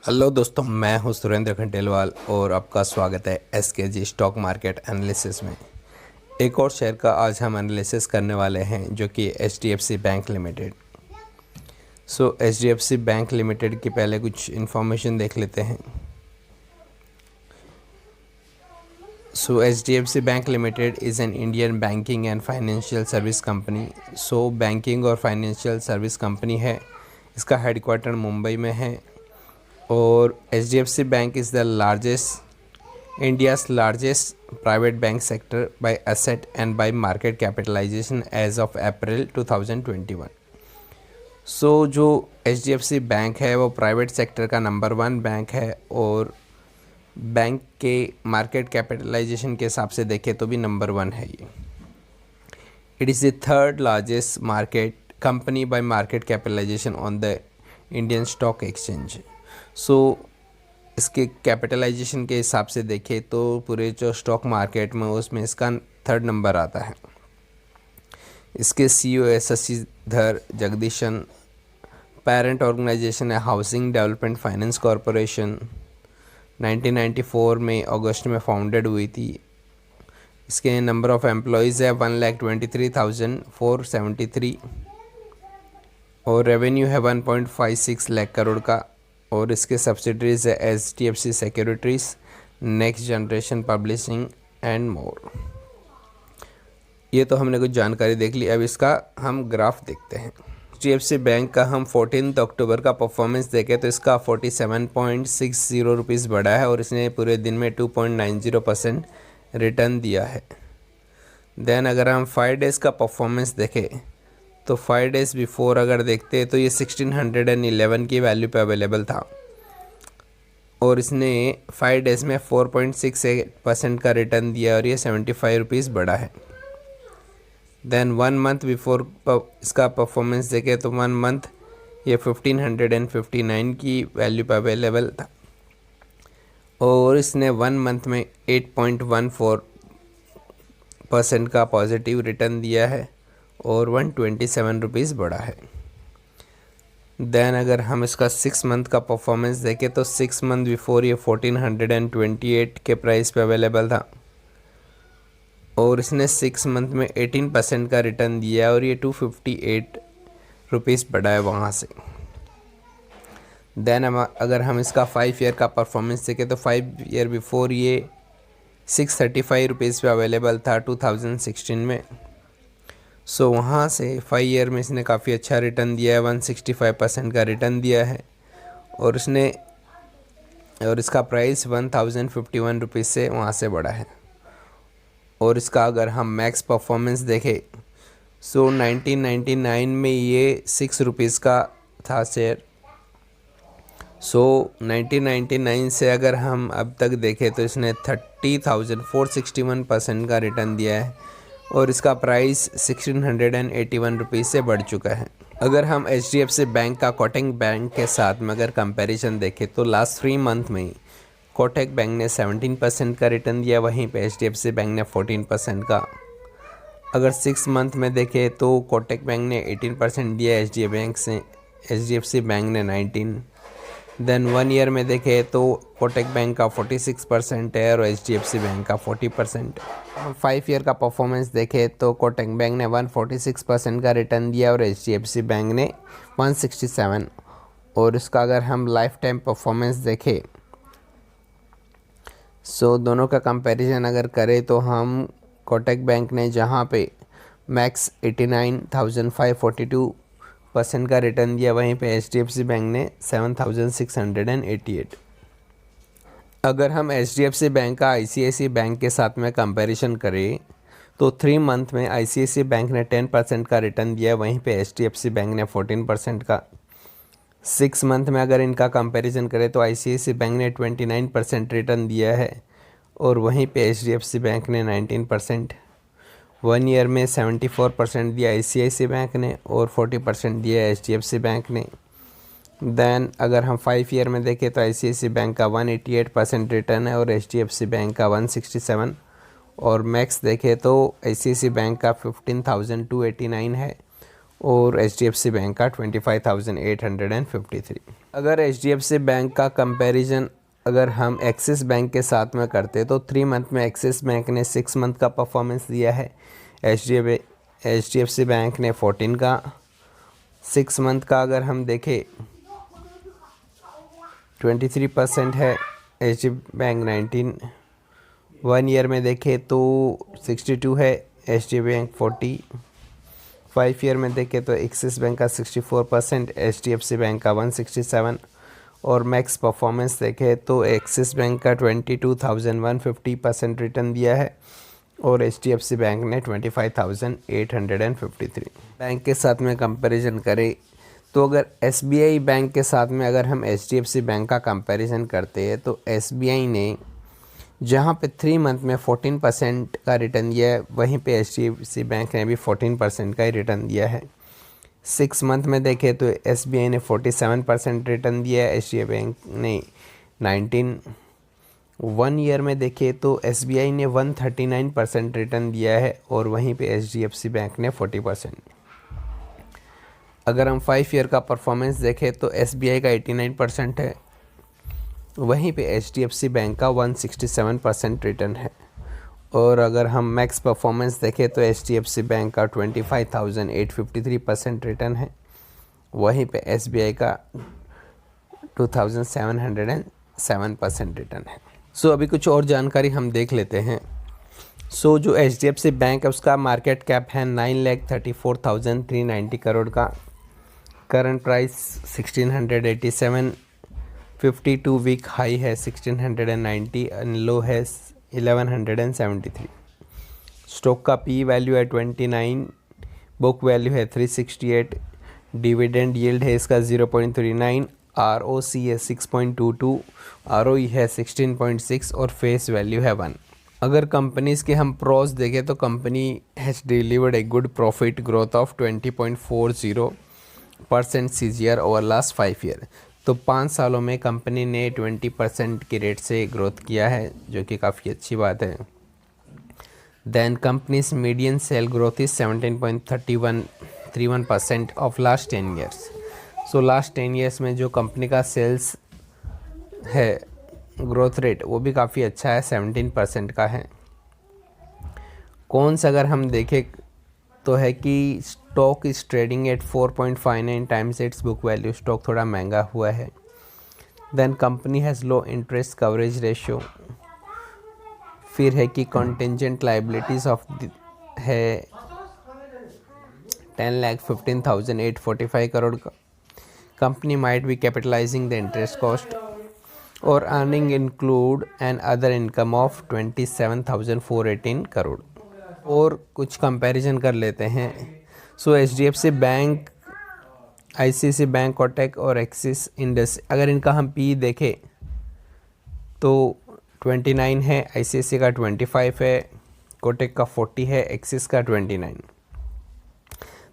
Hello दोस्तों, मैं हूं सुरेंद्र खंडेलवाल और आपका स्वागत है एसकेजी स्टॉक मार्केट एनालिसिस में। एक और शेयर का आज हम एनालिसिस करने वाले हैं जो कि HDFC bank limited. HDFC bank limited की पहले कुछ इन्फॉर्मेशन देख लेते हैं। HDFC bank limited is an Indian banking and financial service company. Banking और फाइनेंशियल सर्विस कंपनी है। इसका हेडक्वार्टर मुंबई में है और HDFC bank is the largest India's largest private bank sector by asset and by market capitalization as of April 2021। जो HDFC bank है वो private sector का नंबर 1 बैंक है और बैंक के मार्केट कैपिटलाइजेशन के हिसाब से देखें तो भी नंबर 1 है ये। It is the third largest market company by market capitalization on the Indian stock exchange. इसके कैपिटलाइजेशन के हिसाब से देखें तो पूरे जो स्टॉक मार्केट में उसमें इसका 3rd नंबर आता है। इसके CEO Shashidhar Jagdishan. Parent organization है हाउसिंग डेवलपमेंट फाइनेंस कॉरपोरेशन। 1994 में अगस्त में फाउंडेड हुई थी। इसके नंबर ऑफ एम्प्लॉयज़ है 1,23,473 और रेवेन्यू है 1.56 लाख करोड़ का। और इसके सब्सिडरीज है HDFC securities, next generation publishing and more. ये तो हमने कुछ जानकारी देख ली। अब इसका हम ग्राफ देखते हैं। HDFC बैंक का हम 14 अक्टूबर का परफॉर्मेंस देखें तो इसका 47.60 रुपीज़ बढ़ा है और इसने पूरे दिन में 2.90% रिटर्न दिया है। देन अगर हम 5 डेज़ का परफॉर्मेंस देखें तो 5 डेज़ बिफोर अगर देखते हैं तो ये 1611 की वैल्यू पे अवेलेबल था और इसने 5 डेज़ में 4.68% का रिटर्न दिया और ये 75 रुपीज़ बढ़ा है। देन 1 मंथ बिफोर इसका परफॉर्मेंस देखें तो 1 मंथ ये 1559 की वैल्यू पे अवेलेबल था और इसने 1 मंथ में 8.14% का पॉजिटिव रिटर्न दिया है और 127 रुपीज़ बढ़ा है। देन अगर हम इसका 6 मंथ का परफॉर्मेंस देखें तो 6 मंथ बिफोर ये 1428 के प्राइस पे अवेलेबल था और इसने 6 मंथ में 18% का रिटर्न दिया और ये 258 रुपीज़ बढ़ा है वहाँ से। देन अगर हम इसका 5 ईयर का परफॉर्मेंस देखें तो 5 ईयर बिफोर ये 635 रुपीज़ पे अवेलेबल था 2016 में। वहाँ से 5 ईयर में इसने काफ़ी अच्छा रिटर्न दिया है, 165% का रिटर्न दिया है और इसका प्राइस 1051 रुपीज़ से वहाँ से बढ़ा है। और इसका अगर हम मैक्स परफॉर्मेंस देखें 1999 में ये 6 रुपीज़ का था शेयर। 1999 से अगर हम अब तक देखें तो इसने 30,461% का रिटर्न दिया है और इसका प्राइस 1681 रुपीज़ से बढ़ चुका है। अगर हम HDFC बैंक का कोटक बैंक के साथ में अगर कंपैरिजन देखें तो लास्ट 3 मंथ में ही कोटक बैंक ने 17% का रिटर्न दिया, वहीं पे HDFC बैंक ने 14% का। अगर 6 मंथ में देखें तो कोटक बैंक ने 18% दिया, HDFC बैंक ने 19। देन 1 ईयर में देखें तो कोटक बैंक का 46% है और HDFC बैंक का 40%। 5 ईयर का परफॉर्मेंस देखें तो कोटक बैंक ने 146% का रिटर्न दिया और HDFC बैंक ने 167। और इसका अगर हम लाइफ टाइम परफॉर्मेंस देखें दोनों का कंपैरिजन अगर करें तो हम कोटक बैंक ने जहां पे मैक्स 89,542% का रिटर्न दिया, वहीं पे HDFC बैंक ने 7,688। अगर हम HDFC बैंक का ICICI बैंक के साथ में कंपैरिजन करें तो 3 मंथ में ICICI बैंक ने 10% का रिटर्न दिया, वहीं पे HDFC बैंक ने 14% का। 6 मंथ में अगर इनका कंपैरिजन करें तो ICICI बैंक ने 29% रिटर्न दिया है और वहीं पे HDFC बैंक ने 19%। 1 ईयर में 74% दिया ICICI बैंक ने और 40% दिया HDFC बैंक ने। देन अगर हम 5 ईयर में देखें तो ICICI बैंक का 188% रिटर्न है और HDFC बैंक का 167। और मैक्स देखें तो ICICI बैंक का 15,289 है और HDFC बैंक का 25,853। अगर HDFC बैंक का कंपैरिजन अगर हम एक्सिस बैंक के साथ में करते तो 3 मंथ में एक्सिस बैंक ने 6 मंथ का परफॉर्मेंस दिया है, HDFC बैंक ने 14 का। 6 मंथ का अगर हम देखें 23% है, HDFC बैंक 19। 1 ईयर में देखें तो 62 है, HDFC बैंक 40। 5 ईयर में देखें तो एक्सिस बैंक का 64%, HDFC बैंक का 167। और मैक्स परफॉर्मेंस देखें तो एक्सिस बैंक का 22,150% रिटर्न दिया है और HDFC बैंक ने 25,853। बैंक के साथ में कंपैरिजन करें तो अगर SBI बैंक के साथ में अगर हम HDFC बैंक का कंपैरिजन करते हैं तो SBI ने जहां पे 3 मंथ में 14% का रिटर्न दिया है, वहीं पे HDFC बैंक ने भी 14% का ही रिटर्न दिया है। 6 मंथ में देखें तो SBI ने 47% रिटर्न दिया है, HDFC बैंक ने 19। 1 ईयर में देखें तो SBI ने 139% रिटर्न दिया है और वहीं पे HDFC बैंक ने 40%। अगर हम 5 ईयर का परफॉर्मेंस देखें तो SBI का 89% है, वहीं पे HDFC बैंक का 167% रिटर्न है। और अगर हम मैक्स परफॉर्मेंस देखें तो HDFC बैंक का 25,853% रिटर्न है, वहीं पे SBI का 2,707% रिटर्न है। सो अभी कुछ और जानकारी हम देख लेते हैं। सो जो HDFC बैंक है उसका मार्केट कैप है 9,34,390 करोड़ का, करंट प्राइस 1687, 52 वीक हाई है 1690 एंड लो है 1173। स्टॉक का पी वैल्यू है 29, बुक वैल्यू है 368, डिविडेंड यील्ड है इसका 0.39, ROC है 6.22, ROE है 16.6 और फेस वैल्यू है 1। अगर कंपनीज के हम प्रोस देखें तो company has delivered a good profit growth of 20.40% CAGR over last 5 year. तो 5 सालों में कंपनी ने 20% की रेट से ग्रोथ किया है, जो कि काफ़ी अच्छी बात है। Then company's median sale growth is 17.31% of last 10 years. So last 10 years में जो कंपनी का सेल्स है ग्रोथ रेट वो भी काफ़ी अच्छा है, 17% का है। कौन सा अगर हम देखें तो है कि stock is trading at 4.59 times its book value, stock थोड़ा महंगा हुआ है। Then company has low interest coverage ratio. फिर है कि कॉन्टेंजेंट लाइबिलिटीज़ ऑफ है 10,15,845 करोड़ का। Company might be capitalizing the interest cost और earning include and other income of 27,418 crore. और कुछ कंपैरिजन कर लेते हैं। So HDFC bank, ICICI bank, Kotak और एक्सिस इंडस, अगर इनका हम पी देखें तो 29 है, ICICI का 25 है, कोटक का 40 है, एक्सिस का 29।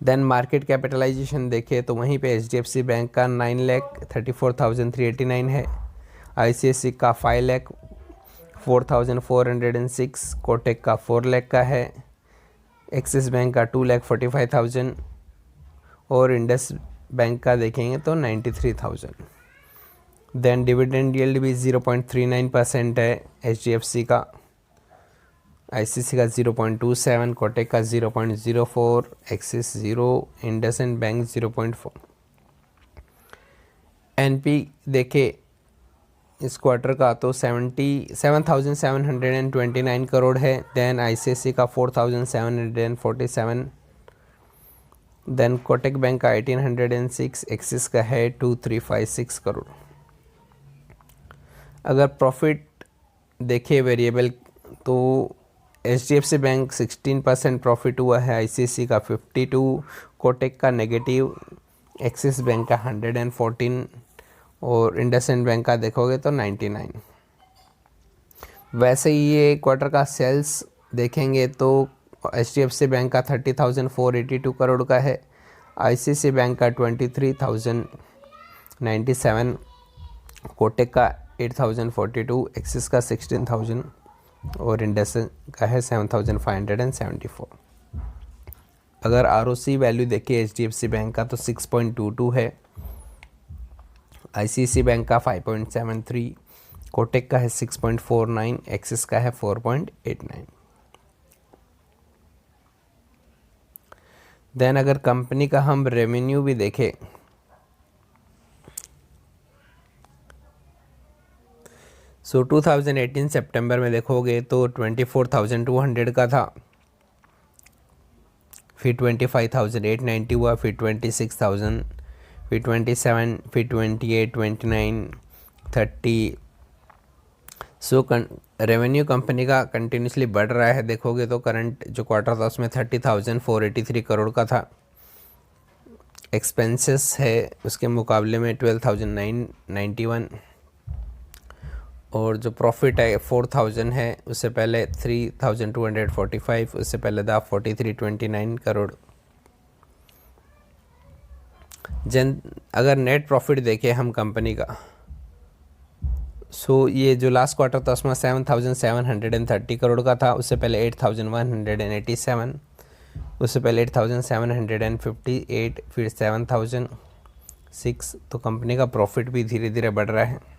देन मार्केट कैपिटलाइजेशन देखें तो वहीं पे HDFC बैंक का 9,34,389 है, ICICI का 5,04,406, कोटक का 4 लाख का है, एक्सिस बैंक का 2,45,000 और इंडस बैंक का देखेंगे तो 93,000। देन डिविडेंड यील्ड भी 0.39% है HDFC का, ICICI का 0.27, कोटक का 0.04, एक्सिस 0, इंडसइंड बैंक 0.4। NP देखे इस क्वार्टर का तो 77,729 करोड़ है। देन ICICI का 4,747, देन कोटक बैंक का 1,806, एक्सिस का है 2,356 करोड़। अगर प्रॉफिट देखे वेरिएबल तो HDFC बैंक 16% प्रॉफिट हुआ है, ICICI का 52, कोटक का नेगेटिव, एक्सिस बैंक का 114 और इंडसइंड बैंक का देखोगे तो 99। वैसे ही ये क्वार्टर का सेल्स देखेंगे तो HDFC बैंक का 30,482 करोड़ का है, ICICI बैंक का 23,097, कोटक का 8,042, एक्सिस का 16,000 और इंडसइंड का है 7,574। अगर ROC वैल्यू देखिए HDFC बैंक का तो 6.22 है, ICICI बैंक का 5.73, कोटक का है 6.49, एक्सिस का है 4.89। देन अगर कंपनी का हम रेवेन्यू भी देखें सो 2018 सितंबर में देखोगे तो 24,200 का था, फिर 25,890 हुआ, फिर 26,000, फिर 27, फिर 28, 29, 30। सो रेवेन्यू कंपनी का कंटिन्यूसली बढ़ रहा है। देखोगे तो करंट जो क्वार्टर था उसमें 30,483 करोड़ का था। एक्सपेंसेस है उसके मुकाबले में 12,991, और जो प्रॉफिट है 4,000 है, उससे पहले 3,245, उससे पहले था 4,329 करोड़। अगर नेट प्रॉफिट देखें हम कंपनी का, सो ये जो लास्ट क्वार्टर था उसमें 7,730 करोड़ का था, उससे पहले 8,187, उससे पहले 8,758, फिर 7,006। तो कंपनी का प्रॉफिट भी धीरे धीरे बढ़ रहा है।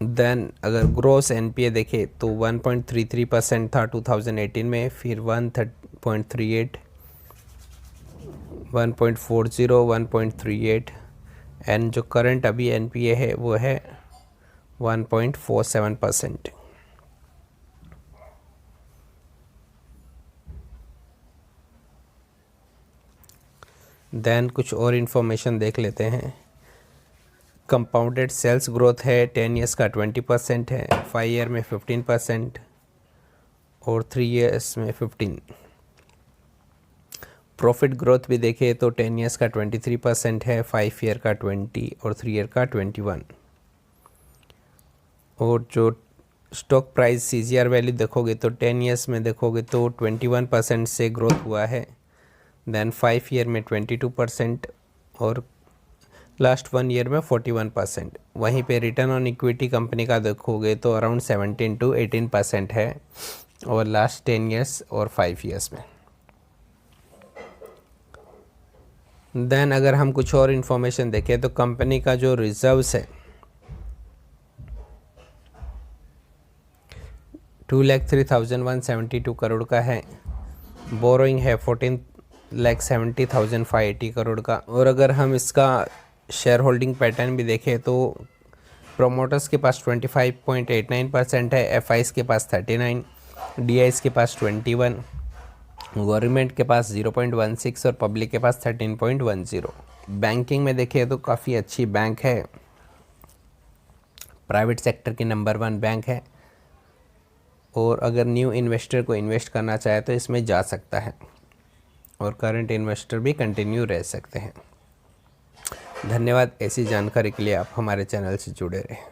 देन अगर ग्रोस NPA देखें तो 1.33% था 2018 में, फिर 1.38, 1.40, 1.38, एंड जो करंट अभी NPA है वो है 1.47%। देन कुछ और इन्फॉर्मेशन देख लेते हैं। कंपाउंडेड सेल्स ग्रोथ है 10 ईयर्स का 20% है, 5 ईयर में 15% और 3 ईयर्स में 15। प्रॉफिट ग्रोथ भी देखें तो 10 ईयर्स का 23% है, 5 ईयर का 20 और 3 ईयर का 21। और जो स्टॉक प्राइस CGR वैल्यू देखोगे तो 10 ईयर्स में देखोगे तो 21% से ग्रोथ हुआ है, देन 5 ईयर में 22% और लास्ट 1 ईयर में 41%। वहीं पे रिटर्न ऑन इक्विटी कंपनी का देखोगे तो अराउंड 17 to 18% है, और लास्ट 10 ईयर्स और 5 ईयर्स में। देन अगर हम कुछ और इन्फॉर्मेशन देखें तो कंपनी का जो रिजर्व्स है 2,03,172 करोड़ का है, बोरोइंग है 14,70,580 करोड़ का। और अगर हम इसका शेयर होल्डिंग पैटर्न भी देखें तो प्रोमोटर्स के पास 25.89% है, FIs के पास 39, DIs के पास 21, गवर्नमेंट के पास 0.16 और पब्लिक के पास 13.10। बैंकिंग में देखें तो काफ़ी अच्छी बैंक है, प्राइवेट सेक्टर की नंबर 1 बैंक है, और अगर न्यू इन्वेस्टर को इन्वेस्ट करना चाहे तो इसमें जा सकता है, और करंट इन्वेस्टर भी कंटिन्यू रह सकते हैं। धन्यवाद। ऐसी जानकारी के लिए आप हमारे चैनल से जुड़े रहें।